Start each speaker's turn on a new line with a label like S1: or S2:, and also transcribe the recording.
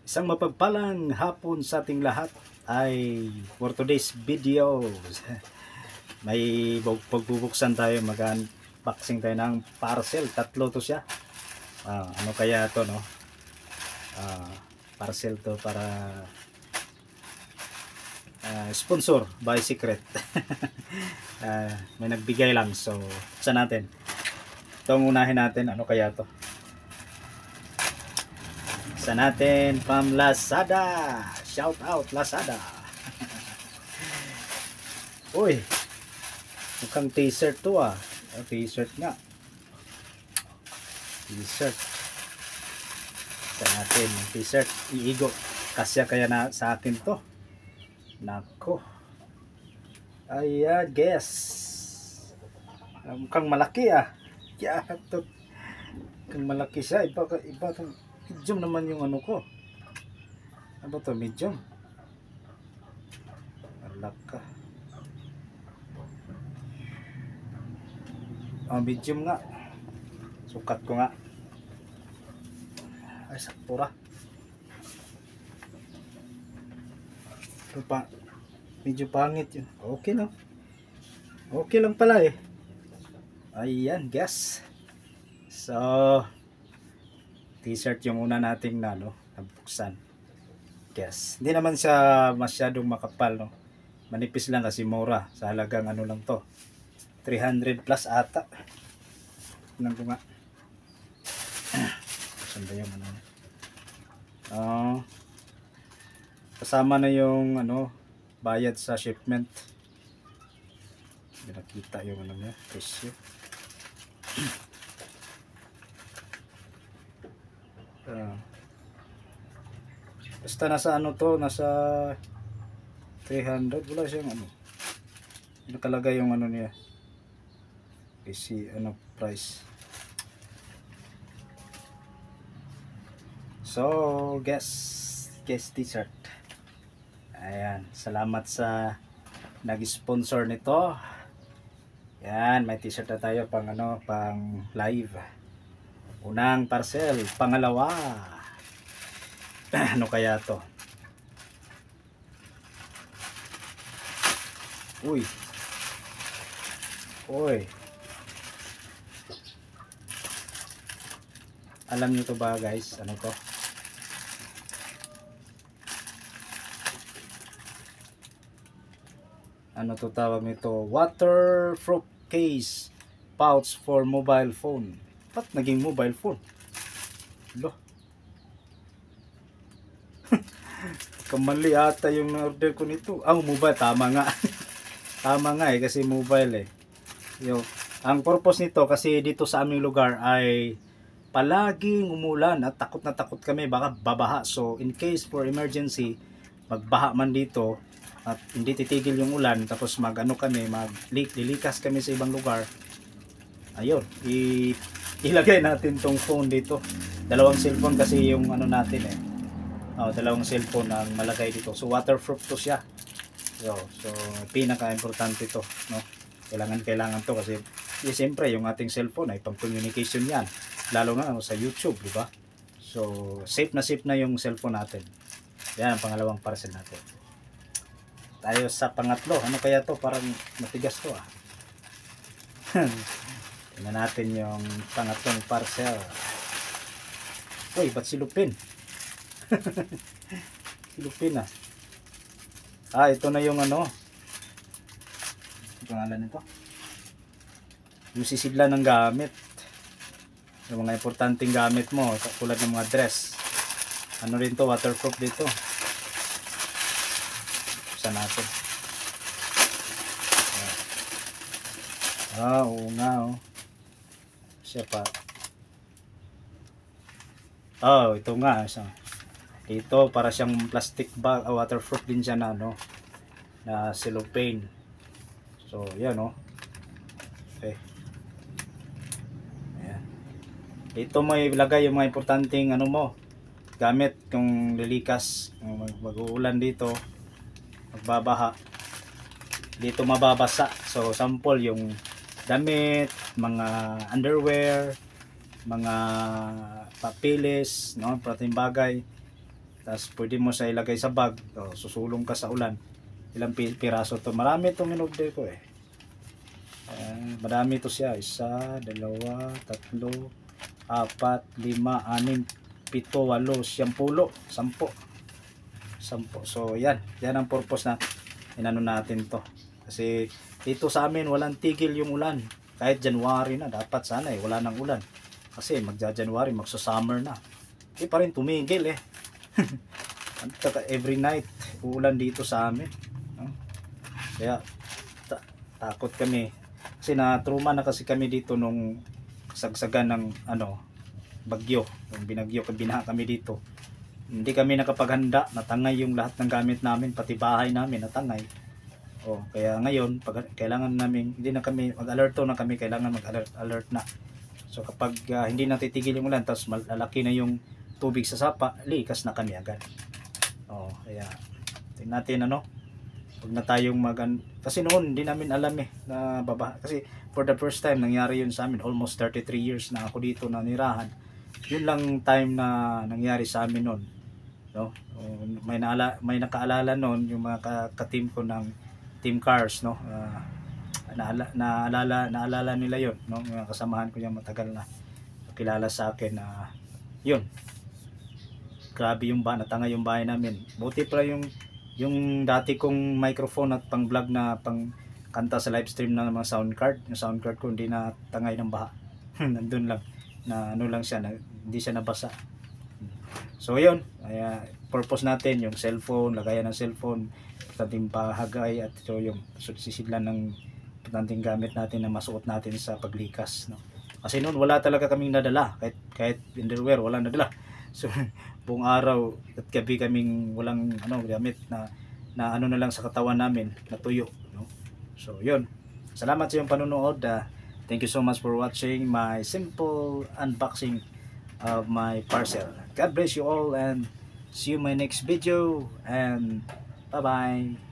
S1: Isang mapagpalang hapon sa ating lahat ay for today's video. May pagbubuksan tayo, mag-unboxing tayo ng parcel. Tatlo to siya. Ano kaya to, no? Parcel to para sponsor by Secret. May nagbigay lang, so buksan natin. Itong unahin natin, ano kaya to? Sa natin from Lazada. Shout out Lazada. Uy, mukhang t-shirt to t-shirt nga. T-shirt. Sa natin t-shirt. Iigo. Kasya kaya na sa akin to. Nako. Ayan, guess. Mukhang malaki Yeah, to. Mukhang malaki siya. Iba tong medium naman yung ano ko. Ano to, medium? Alaka. Medium nga. Sukat ko nga. Ay, saktura. Ito pa. Medyo pangit yun. Okay no? Okay lang pala Ayan, guys. So, t-shirt yung una nating nabuksan. Yes. Hindi naman siya masyadong makapal, no. Manipis lang kasi mura. Sa halagang ano lang to. 300 plus ata. Tingnan ko nga. Saan ba yung ano? Kasama na yung bayad sa shipment. Hindi nakita yung ano niya, presyo. Basta nasa nasa 300, wala siyang nakalagay yung niya, price. So guess t-shirt. Ayan, salamat sa nag-sponsor nito. Yan, may t-shirt na tayo pang live. Unang parcel, pangalawa. Ano kaya to? Uy. Alam niyo to ba, guys? Ano to? Ano to tawag nito? Waterproof case pouch for mobile phone. Ba't naging mobile phone? Lo. Kamali ata yung na-order ko nito. Mobile. Tama nga. Tama nga kasi mobile ang purpose nito kasi dito sa aming lugar ay palaging umulan at takot na takot kami baka babaha. So in case for emergency, magbaha man dito at hindi titigil yung ulan, tapos lilikas kami sa ibang lugar. Ayun, ilagay natin tong phone dito. Dalawang cellphone kasi yung natin dalawang cellphone ang malagay dito. So waterproof to siya. So pinaka-importante to, no? Kailangan to kasi siyempre yung ating cellphone ay pang communication yan. Lalo na sa YouTube, di ba? So safe na yung cellphone natin. Yan ang pangalawang parcel natin. Tayo sa pangatlo. Ano kaya to? Parang matigas to Tingnan natin yung pangatlong parcel. Uy, ba't silupin? Silupin ito na yung ang pangalan nito. Yung sisigla ng gamit. Yung mga importanteng gamit mo, tulad ng mga dress. Ano rin to, waterproof dito. Natin. Oo nga siya pa. Ito nga ito para siyang plastic bag, waterproof din siya na cellophane. So yan okay. Ayan. Ito may ilagay yung mga importanteng gamit kung lilikas, mag-uulan dito, magbabaha dito, mababasa. So sample yung damit, mga underwear, mga papilis, prating bagay. Tapos pwede mo siya ilagay sa bag. Susulong ka sa ulan. Ilang piraso to. Marami itong in-order ko eh. Marami to siya. 1, 2, 3, 4, 5, 6, 7, 8, 10. So yan ang purpose na inano natin to. Kasi dito sa amin walang tigil yung ulan. Kahit January na, dapat sana wala nang ulan. Kasi magja-January, magsa-summer na. Hindi pa rin tumigil eh. Every night uulan dito sa amin. Kaya takot kami. Kasi na-trauma na kasi kami dito nung kasagsagan ng bagyo. Yung binagyo, binaha kami dito. Hindi kami nakapaghanda, natangay yung lahat ng gamit namin, pati bahay namin natangay. Kaya ngayon, kailangan namin, hindi na kami, mag-alerto na kami, kailangan mag-alert na. So kapag hindi natitigil yung ulan, tapos malalaki na yung tubig sa sapa, likas na kami agad. Kaya, tingnan natin huwag na tayong kasi noon, hindi namin alam na kasi for the first time, nangyari yun sa amin, almost 33 years na ako dito nanirahan. Yun lang time na nangyari sa amin noon. May nakaalala noon, yung mga ka-team ko ng Team Cars, naalala nila yun, mga kasamahan ko yung matagal na kilala sa akin na yun, grabe yung natangay yung bahay namin. Buti pala yung dati kong microphone at pang vlog na pang kanta sa live stream na mga sound card, yung sound card ko hindi na tangay ng baha. Nandun lang na lang siya, hindi siya nabasa. So yun, purpose natin yung cellphone, lagayan ng cellphone, importanteng bahagay, at ito yung sisidlan ng importanteng gamit natin na masuot natin sa paglikas. Kasi noon wala talaga kaming nadala, kahit underwear walang nadala. So buong araw at gabi kaming walang gamit na na lang sa katawan namin, natuyo. So yun, salamat sa iyong panonood. Thank you so much for watching my simple unboxing of my parcel. God bless you all and see you in my next video, and bye bye.